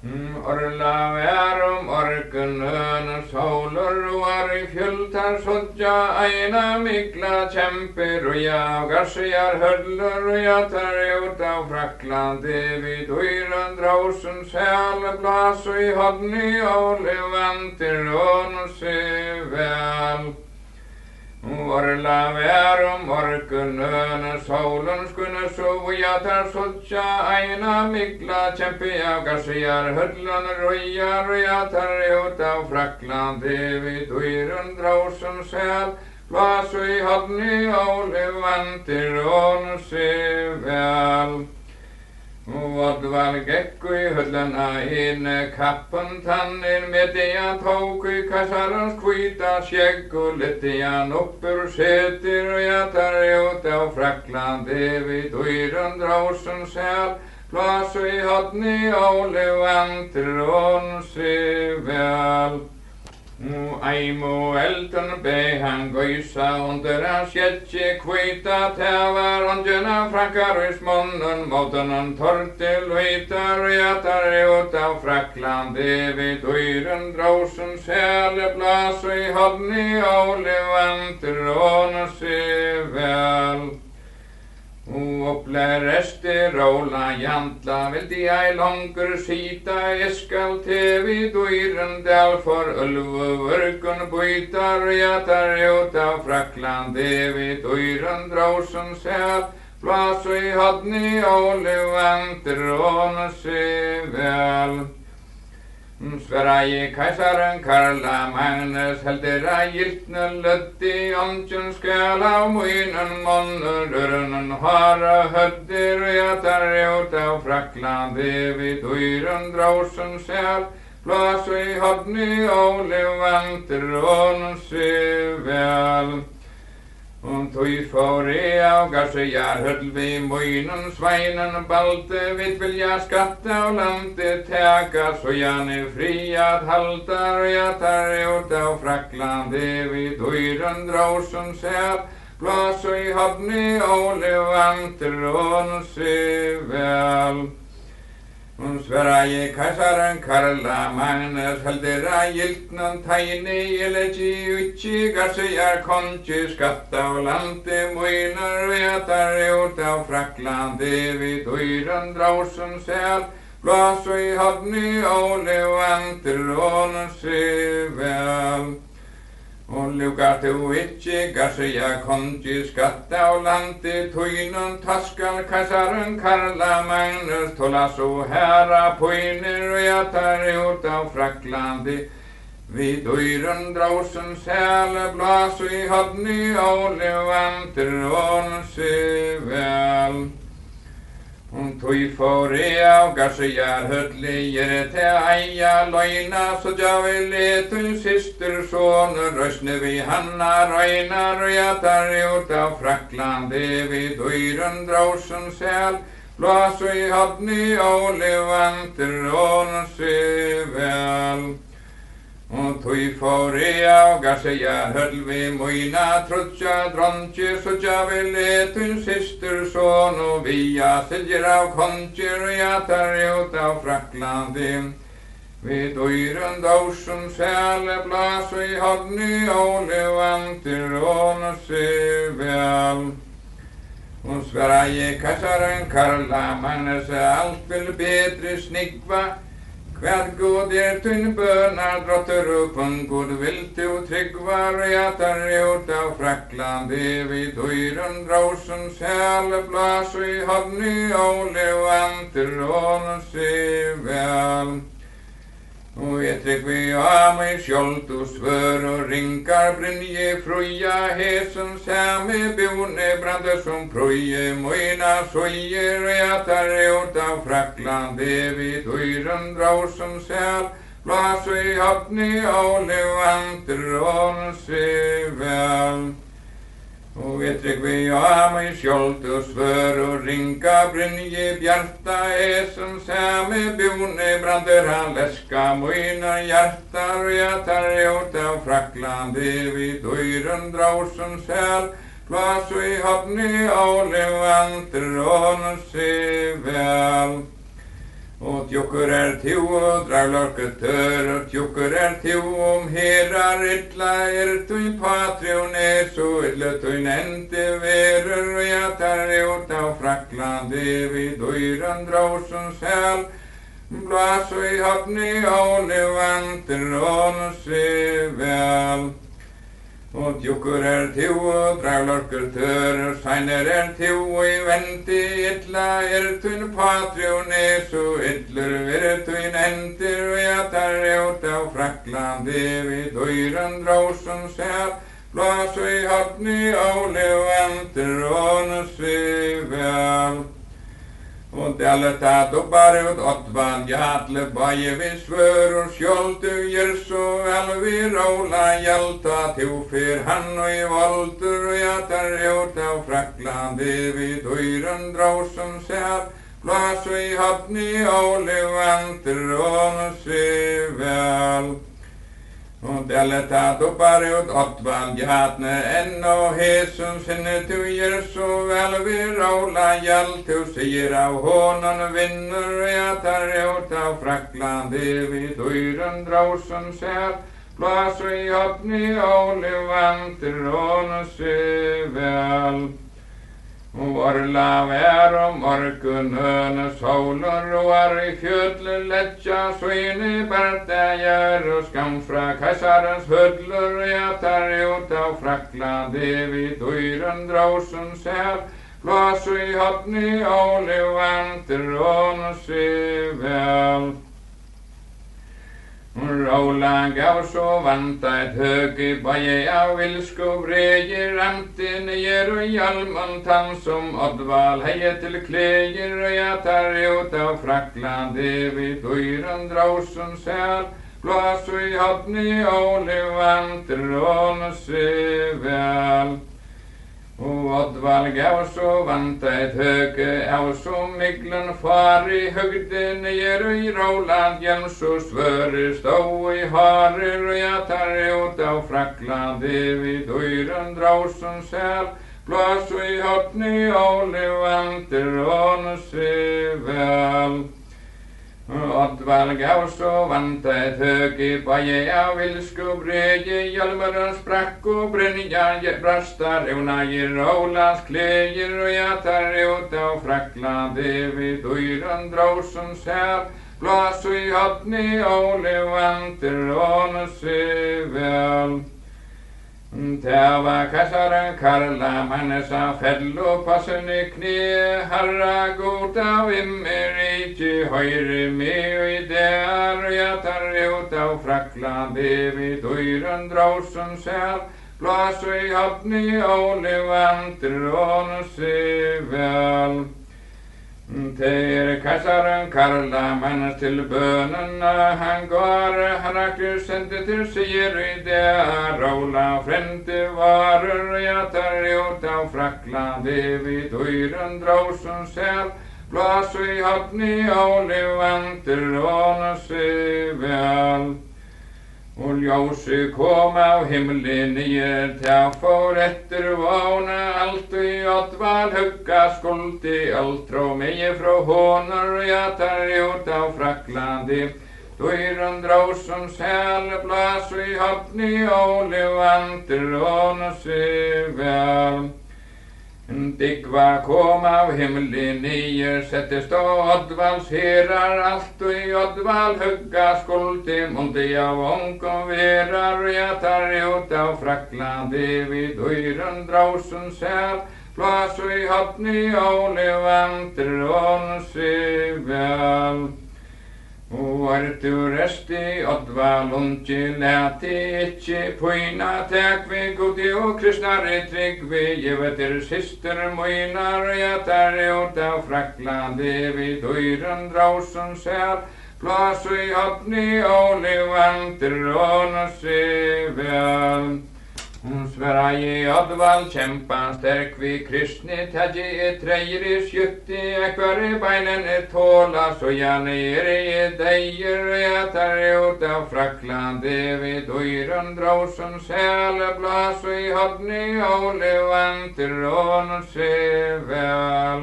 Orla værum orkunön sólur var í fjöltar sodja æna mikla kjempir og já garsjar höllur og já tar út á Fraklandi við dýrun drásun sel blas og í hodni óli vandir og sig vel. Orla værum orkunön sólun skunna svo og já tar sodja æna mikla kjempi á garsjar höllun röjar og já tar út á Fraklandi við dýrun drásun sel blas og í hodni óli vandir og sig vel. Vodval gekku í hölluna hinn kappan tannir median tók í kassarans hvíta skegg og leti hann uppur setir og jatar út á Fraklandi við dýrun drásun sel blas og í hodni óli vandir og sig vel. Æmu eldun bei hann gausa undir hans sketchi hvíta tefar ondjuna frakkar í smunnun mótunan tortil hvítar og jatar út á Fraklandi við dýrun drásun sel blas og í hodni óli vandir og sig vel. Upplega resti róla jantla vildi ég longur síta ég skal tevi dýrun del for ölvu vörgun búitar og jatar út á Fraklandi við dýrun drásun sel blas og í hodni óli vandir og sig vel. Sverige kaisaren Karla Magnus heldur að giltnu löddi ondjun skal á mýnun monnur dörrunun hara höddir og jatar út á Fraklandi við dýrun drásun sel blas og í hodni óli vandir og sig vel. Tui fór á garsjar höll við mýnun svænan baldi við vilja skatta á landi teka svo jani frí að halda og jatar út á Fraklandi við dýrun drásun sel blas og í hodni óli vandir og sig vel. Sverige kaisaren Karla Magnus heldur að giltnum tæni ég leti utsi garsjar kongi skatta á landi mýnar og jatar út á Fraklandi við dýrun drásun sel blas og í hodni óli vandir og sig vel. Og ljúkar þú itchi garsja kongi skatta á landi tujnun taskal kaisaren Karla Magnus tola svo herra púinir og jatar út á Fraklandi við dýrun drásun sel blas og í hodni óli vandir og sig vel. Tui fór á garsjar hölli ég te æja loina så javi letun systur sonur rösni við hanna raunar og jatar út á Fraklandi við dýrun drásun sel blas og í hodni óli vandir og sig vel. Tui fór á garsjar höll við mýna trutja dronji så javi letun systur son og via silgir á kongir og jatar út á Fraklandi við dýrun drásun sel blas og í hodni óli vandir og sig vel. Sverige kaisaren Karla Magnus allt vil betri snigva Hver god tun bönar drottur upp god viltu tryggvar og jatar út á Fraklandi við dýrun drásun sel blas og í hodni óli vandir og sig vel. Og ég tryggvi á mig skjold og svör og ringar brynji fruja hesum sami bjúni brandur som prúi mýna sugir og jatar út á Fraklandi við dýrun drásun sel blas og í hodni óli vandir og sig vel. Og ég tryggvi á mig skjold og svör og ringa brynji bjarta hesum sami bjúni brandur hann leska mýna hjartar og jatar út á Fraklandi við dýrun drásun sel blas og í hodni óli vandir og sig vel. Och tjockur tjo, draglorket tör, tjockur tjo, herar ytla tuin patriones, och ytla tuin ente verur, och jag tar ut av Fraklandi vid dörren dråsen säl, blas och i hapni av levanter och se väl. Och tjockur tjo, draglorket tör, seiner tjo, i venti ytla tuin patriones, och ytler tuin enter, och jag tar ut av Fraklandi vid dörren dråsen säl, blas och i hapni av levanter och se väl. Och delta doppar ut åttvan jatle baje vi svör och skjold du gör så väl vi rola hjälta till för han och i volter och jag tar ut av Fraklandi vid dörren dråsen säl, blas och i hapni av levanter och se väl. Och delta doppar ut åttvan jatne en och hesen sinne du gör så väl vi rola hjält du säger av honom vinner, och jag tar ut av Fraklandi vid dörren dråsen säl, blas och i hapni av levanter och se väl. Och orla vär om orkun höne solar och är i fjötler lättja så in i berta gör och skamfra kajsarens hödler, och jag tar ut av Fraklandi vid dörren dråsen säl, blas och i hapni av levanter och se väl. Rola gav så vanta ett hög i baje av vilsko brejer, ramte ner och hjalman tann som Oddval heje till klejer, och jag tar ut av Fraklandi vid dörren dråsen säl, blas och i hapni av levanter och se väl. Och Oddval gav så vanta ett höge av så miglen far i högde ner i Roland hjelm så svöre stå i harer, och jag tar ut av Fraklandi vid dörren dråsen säl, blas och i hapni av levanter och se väl. Oddval gav så vanta ett hög i baje av vilsko breje, hjalmaren sprack och bränjan brastar una i Rolands klejer, och jag tar ut av Fraklandi vid dörren dråsen säl, blas och i hapni av levanter och se väl. Täva kajsaren Karla mannesa fällo passen i knä, harra goda vimmerici höjre med och i där, och jag tar ut av Fraklandi vid dörren dråsen säl, blas och i hapni av levanter och se väl. Ter kajsaren Karla mannes till bönerna han går, Herakles sände till sig i där, Rola fränte varor, och jag tar ut av Fraklandi vid dörren dråsen säl, blas och i hapni av levanter och se väl. Och ljósi kom av himlen ner till för efter vana, allt i Oddval hugga skuldi allt tro mig från honor, och jag tar ut av Fraklandi dörren dråsen säl, blas och i hapni av levanter och se väl. Digva kom av himlen ner, sättes då Oddvals herar, allt och i Oddval hugga skuldi mundi av onkom verar, och jag tar ut av Fraklandi vid dörren dråsen säl, blas och i hapni av levanter och se väl. Och du resti Oddval unti läti itchi poina täkvi gudi och kristnari tryggvi givetir syster moinar, och jag tar ut av Fraklandi vid dörren dråsen säl, blas och i hapni av levanter och se väl. Sverige Oddval kämpan stärk vi kristni tädje trejer i skytti, ekvar i beinen tåla så jag nere i dejer, och jag tar ut av Fraklandi vid dörren dråsen säl, blas och i hapni av levanter och se väl.